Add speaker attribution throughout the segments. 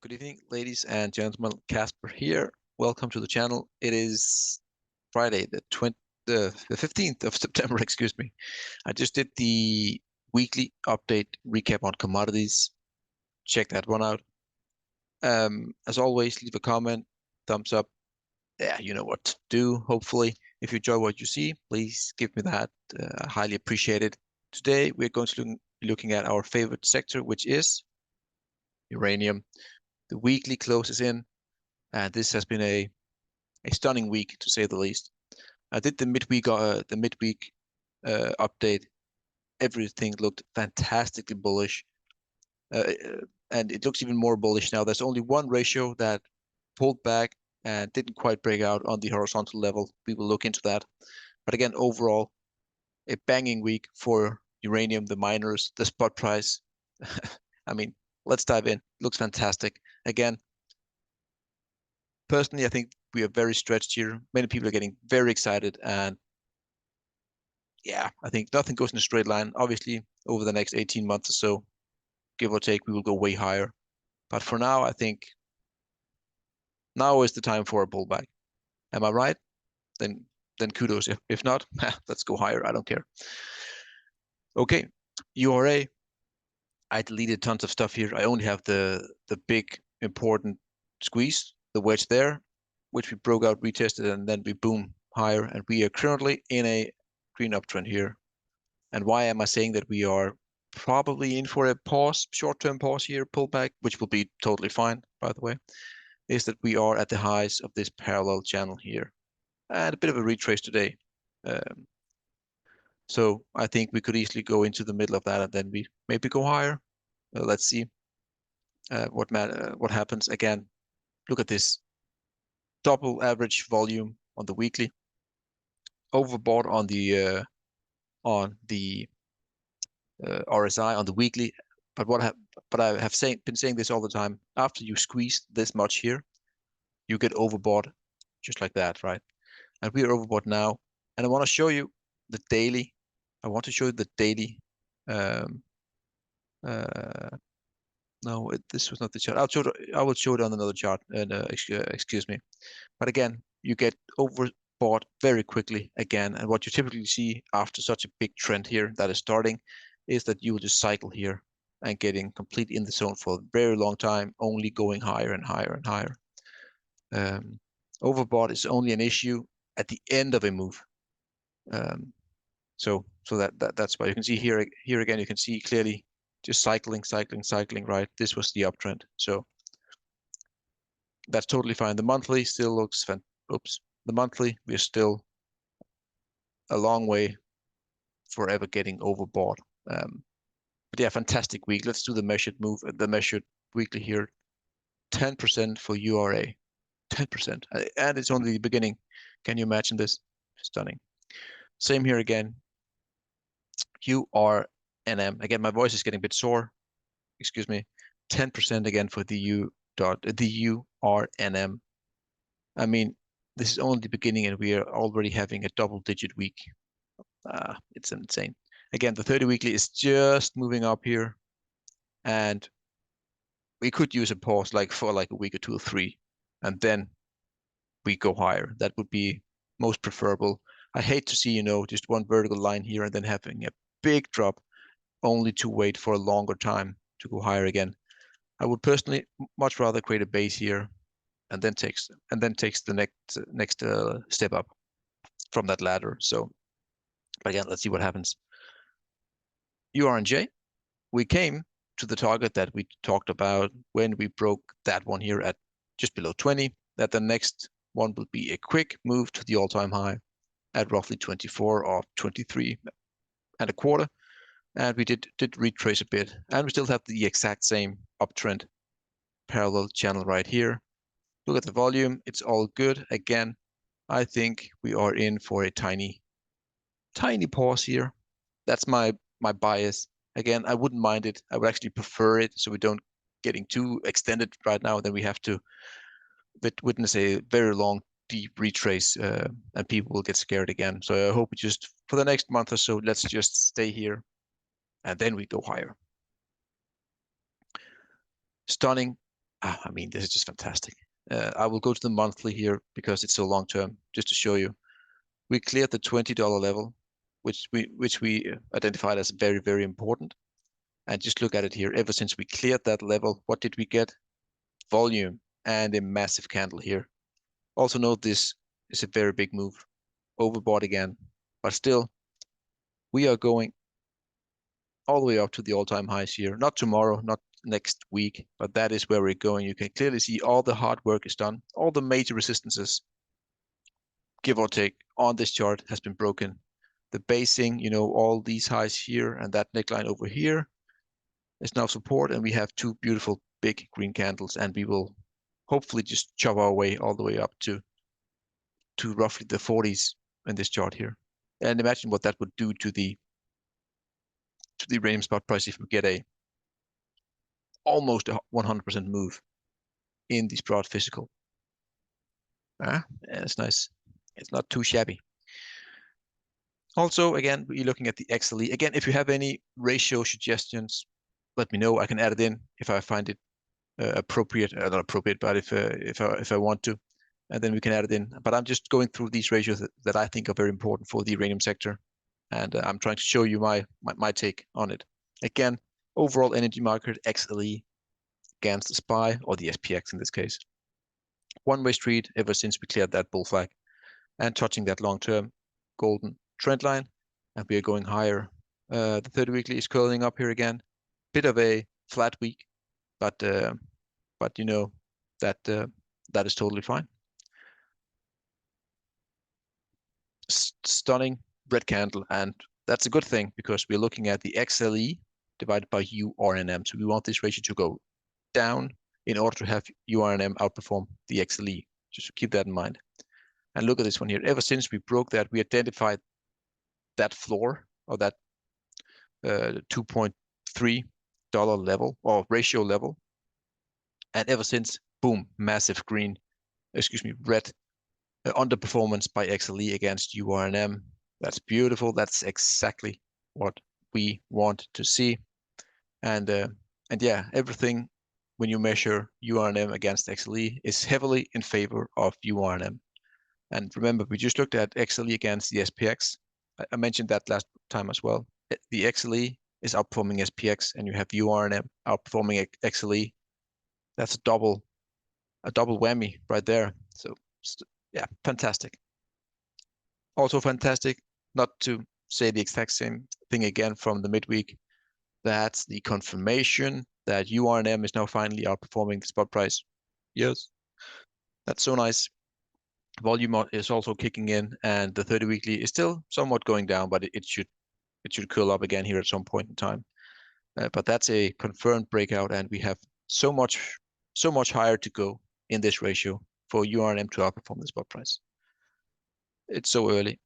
Speaker 1: Good evening, ladies and gentlemen. Casper here. Welcome to the channel. It is Friday, the 15th of September, excuse me. I just did the weekly update recap on commodities. Check that one out. As always, leave a comment, thumbs up. Yeah, you know what to do, hopefully. If you enjoy what you see, please give me that. I highly appreciate it. Today, we're going to be looking at our favorite sector, which is uranium. The weekly closes in, and this has been a stunning week to say the least. I did the midweek update. Everything looked fantastically bullish, and it looks even more bullish now. There's only one ratio that pulled back and didn't quite break out on the horizontal level. We will look into that. But again, overall, a banging week for uranium, the miners, the spot price. I mean, let's dive in. Looks fantastic. Again, personally, I think we are very stretched here. Many people are getting very excited, and yeah, I think nothing goes in a straight line. Obviously, over the next 18 months or so, give or take, we will go way higher. But for now, I think now is the time for a pullback. Am I right? Then kudos. If not, let's go higher. I don't care. Okay, URA. I deleted tons of stuff here. I only have the big important squeeze, the wedge there, which we broke out, retested, and then we boom higher. And we are currently in a green uptrend here. And why am I saying that we are probably in for a pause, short-term pause here, pullback, which will be totally fine, by the way, is that we are at the highs of this parallel channel here. And a bit of a retrace today. So I think we could easily go into the middle of that and then we maybe go higher. Let's see what happens. Again, look at this double average volume on the weekly, overbought on the RSI on the weekly. But I have been saying this all the time. After you squeeze this much here, you get overbought just like that, right? And we are overbought now. And I want to show you the daily. I want to show you the daily. No, this was not the chart. I will show it on another chart. And excuse me. But again, you get overbought very quickly again. And what you typically see after such a big trend here that is starting is that you will just cycle here and getting complete in the zone for a very long time, only going higher and higher and higher. Overbought is only an issue at the end of a move. So that's why you can see here again, you can see clearly just cycling, right? This was the uptrend. So that's totally fine. The monthly still looks the monthly, we're still a long way forever getting overbought. But yeah, fantastic week. Let's do the measured move, the measured weekly here. 10% for URA, 10%. And it's only the beginning. Can you imagine this? Stunning. Same here again. URNM. Again, my voice is getting a bit sore. Excuse me. 10% again for the URNM. I mean, this is only the beginning and we are already having a double-digit week. It's insane. Again, the 30 weekly is just moving up here. And we could use a pause for a week or two or three. And then we go higher. That would be most preferable. I hate to see, just one vertical line here and then having a big drop only to wait for a longer time to go higher again. I would personally much rather create a base here and then takes the next step up from that ladder. So, but again, let's see what happens. URNJ, we came to the target that we talked about when we broke that one here at just below 20, that the next one will be a quick move to the all-time high at roughly 24 or 23 and a quarter. And we did retrace a bit. And we still have the exact same uptrend parallel channel right here. Look at the volume. It's all good. Again, I think we are in for a tiny pause here. That's my bias. Again, I wouldn't mind it. I would actually prefer it so we don't getting too extended right now. Then we have to witness a very long, deep retrace and people will get scared again. So I hope we just, for the next month or so, let's just stay here and then we go higher. Stunning. I mean, this is just fantastic. I will go to the monthly here because it's so long term, just to show you. We cleared the $20 level, which we identified as very, very important. And just look at it here. Ever since we cleared that level, what did we get? Volume and a massive candle here. Also note this is a very big move. Overbought again, but still, we are going all the way up to the all-time highs here. Not tomorrow, not next week, but that is where we're going. You can clearly see all the hard work is done. All the major resistances, give or take, on this chart has been broken. The basing, you know, all these highs here and that neckline over here is now support, and we have two beautiful big green candles, and we will hopefully just chop our way all the way up to roughly the 40s in this chart here. And imagine what that would do to the uranium spot price if we get a almost a 100% move in the broad physical. Yeah, it's nice. It's not too shabby. Also, again, we're looking at the XLE. Again, if you have any ratio suggestions, let me know. I can add it in if I find it appropriate, not appropriate, but if I want to, and then we can add it in. But I'm just going through these ratios that I think are very important for the uranium sector, and I'm trying to show you my take on it. Again, overall energy market XLE against the SPY or the SPX in this case. One-way street ever since we cleared that bull flag and touching that long-term golden trend line, and we are going higher. The 30 weekly is curling up here again. Bit of a flat week, but you know that that is totally fine. Stunning red candle, and that's a good thing because we're looking at the XLE divided by URNM. So we want this ratio to go down in order to have URNM outperform the XLE. Just keep that in mind. And look at this one here. Ever since we broke that, we identified that floor or that $2.3 level or ratio level. And ever since, boom, massive red underperformance by XLE against URNM. That's beautiful. That's exactly what we want to see. And yeah, everything when you measure URNM against XLE is heavily in favor of URNM. And remember, we just looked at XLE against the SPX. I mentioned that last time as well. The XLE is outperforming SPX, and you have URNM outperforming XLE. That's a double whammy right there. So yeah, fantastic. Also fantastic, not to say the exact same thing again from the midweek. That's the confirmation that URNM is now finally outperforming the spot price. Yes, that's so nice. Volume is also kicking in, and the 30 weekly is still somewhat going down, but it should curl up again here at some point in time. But that's a confirmed breakout, and we have so much higher to go in this ratio for URNM to outperform the spot price. It's so early.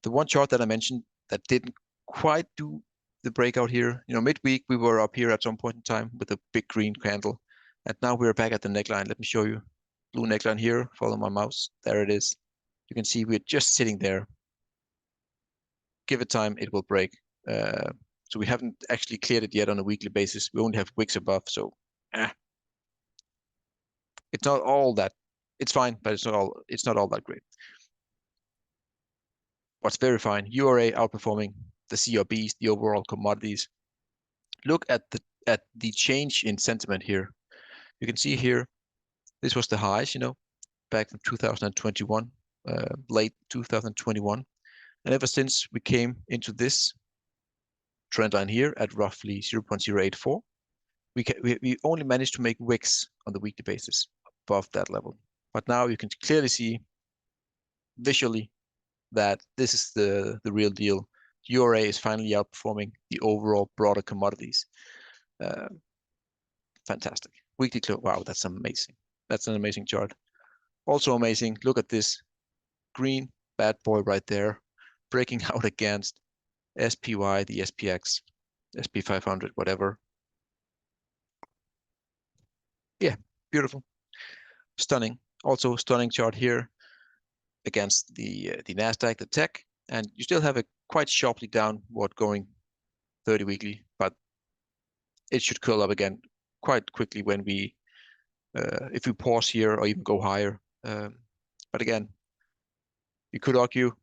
Speaker 1: The one chart that I mentioned that didn't quite do the breakout here, you know, midweek we were up here at some point in time with a big green candle, and now we're back at the neckline. Let me show you. Blue neckline here, follow my mouse. There it is. You can see we're just sitting there. Give it time, it will break. So we haven't actually cleared it yet on a weekly basis. We only have wicks above, so it's not all that. It's fine, but it's not all that great. What's very fine, URA outperforming the CRBs, the overall commodities. Look at the change in sentiment here. You can see here, this was the highs, you know, back in 2021, late 2021. And ever since we came into this trend line here at roughly 0.084, we only managed to make wicks on the weekly basis above that level. But now you can clearly see visually that this is the real deal. URA is finally outperforming the overall broader commodities. Fantastic. Weekly close. Wow, that's amazing. That's an amazing chart. Also amazing. Look at this green bad boy right there, breaking out against SPY, the SPX, SP 500, whatever. Yeah, beautiful. Stunning. Also stunning chart here against the NASDAQ, the tech, and you still have a quite sharply downward going 30 weekly, but it should curl up again quite quickly when we if we pause here or even go higher. But again, you could argue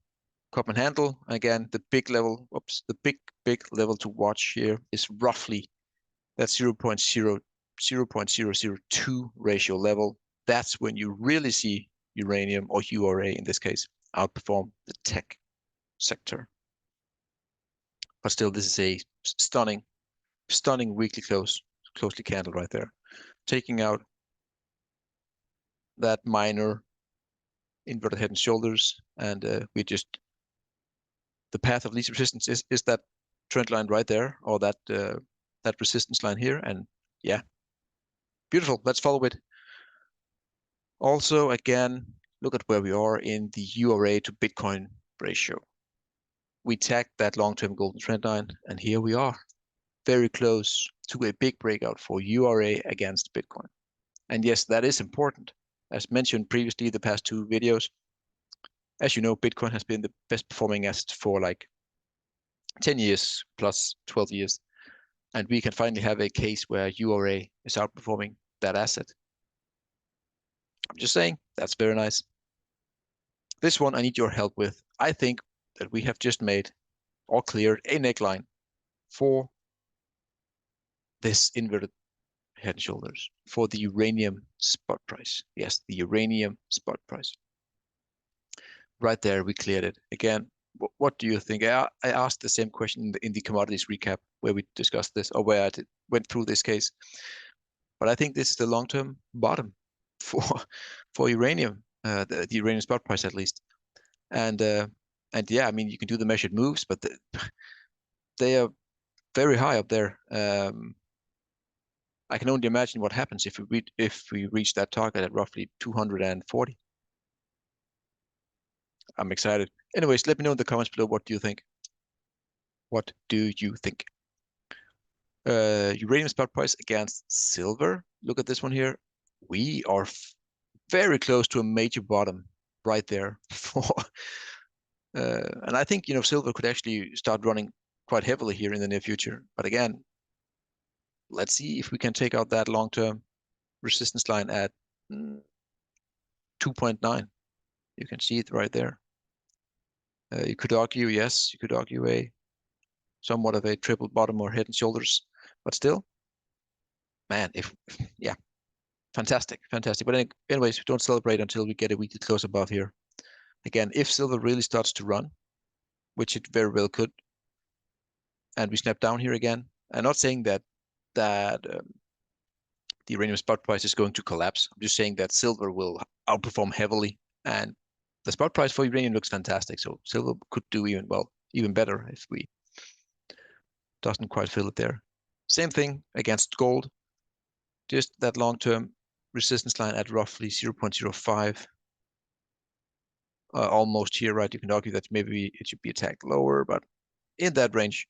Speaker 1: cup and handle. Again, the big level, the big level to watch here is roughly that 0.002 ratio level. That's when you really see uranium, or URA in this case, outperform the tech sector. But still, this is a stunning weekly closely candle right there, taking out that minor inverted head and shoulders, and we just, the path of least resistance is that trend line right there, or that that resistance line here, and yeah, beautiful. Let's follow it. Also, again, look at where we are in the URA to Bitcoin ratio. We tagged that long-term golden trend line, and here we are, very close to a big breakout for URA against Bitcoin. And yes, that is important. As mentioned previously, the past two videos, as you know, Bitcoin has been the best performing asset for like 10 years plus 12 years. And we can finally have a case where URA is outperforming that asset. I'm just saying, that's very nice. This one I need your help with. I think that we have just made or cleared a neckline for this inverted head and shoulders for the uranium spot price. Yes, the uranium spot price. Right there, we cleared it. Again, what do you think? I asked the same question in the commodities recap where we discussed this, or where I went through this case. But I think this is the long-term bottom for uranium, the uranium spot price at least. And yeah, I mean, you can do the measured moves, but they are very high up there. I can only imagine what happens if we reach that target at roughly 240. I'm excited. Anyways, let me know in the comments below, what do you think? What do you think? Uranium spot price against silver. Look at this one here. We are very close to a major bottom right there for and I think, you know, silver could actually start running quite heavily here in the near future. But again, let's see if we can take out that long-term resistance line at 2.9. You can see it right there. You could argue, yes, you could argue a somewhat of a triple bottom or head and shoulders, but still, man, yeah, fantastic. But anyways, we don't celebrate until we get a weekly close above here. Again, if silver really starts to run, which it very well could, and we snap down here again, I'm not saying that the uranium spot price is going to collapse. I'm just saying that silver will outperform heavily, and the spot price for uranium looks fantastic. So silver could do even better if we doesn't quite fill it there. Same thing against gold. Just that long-term resistance line at roughly 0.05. Almost here, right? You can argue that maybe it should be attacked lower, but in that range,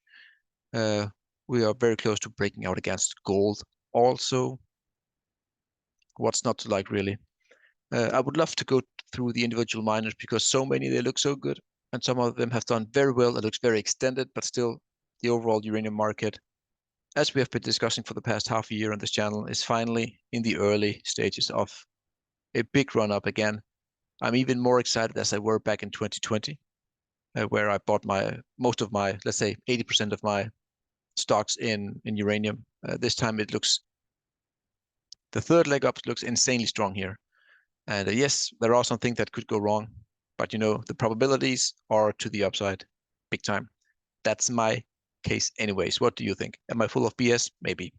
Speaker 1: we are very close to breaking out against gold. Also, what's not to like, really? I would love to go through the individual miners because so many, they look so good, and some of them have done very well. It looks very extended, but still, the overall uranium market, as we have been discussing for the past half a year on this channel, is finally in the early stages of a big run up again. I'm even more excited as I were back in 2020, where I bought most of my, let's say 80% of my stocks in uranium. This time it looks, the third leg up looks insanely strong here. And yes, there are some things that could go wrong, but you know, the probabilities are to the upside big time. That's my case anyways. What do you think? Am I full of BS? Maybe.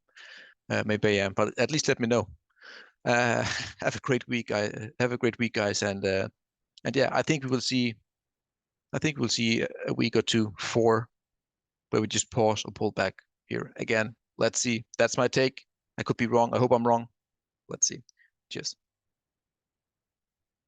Speaker 1: Maybe I am, but at least let me know. Have a great week. Have a great week, guys. And yeah, I think we'll see a week or two where we just pause or pull back here again. Let's see. That's my take. I could be wrong. I hope I'm wrong. Let's see. Cheers.